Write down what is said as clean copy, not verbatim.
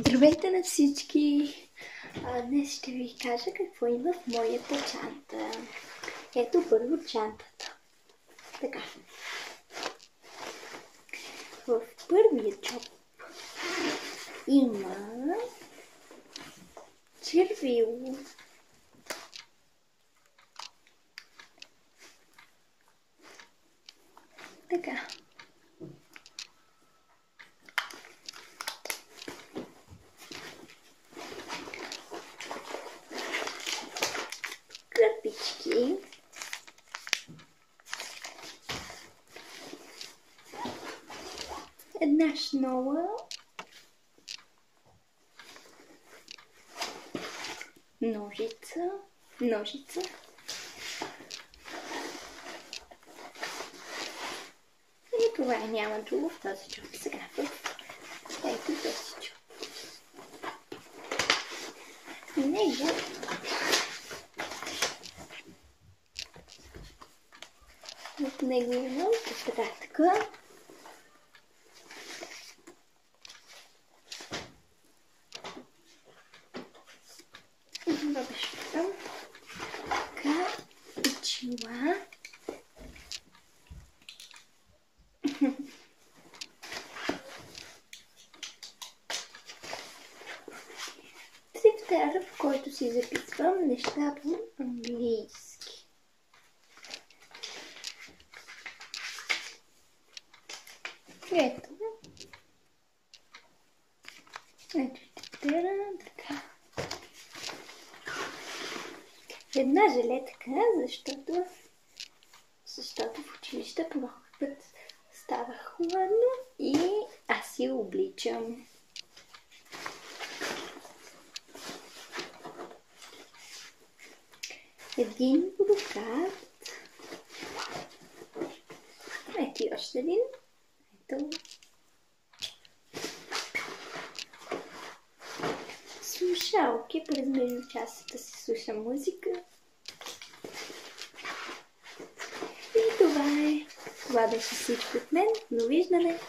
Здравейте на всички! Днес ще ви кажа какво има в моята чанта. Ето първо чантата. Така. В първия чоп има червило. Така. Кърпички. Една шнола. Ножица. И това няма друго в този чоп. Сега ето този чоп. От него има тетрадка. Бъбешката. Така, очила. Цифтар, в който си записвам неща по английски. Ето. Така. Една жилетка, защото в училище по много път става хладно и аз си обличам. Един брокат. Ето и още един. Ето. Слушалки, през между часата си слушам музика. И това е. Това беше всичко от мен. Довиждане!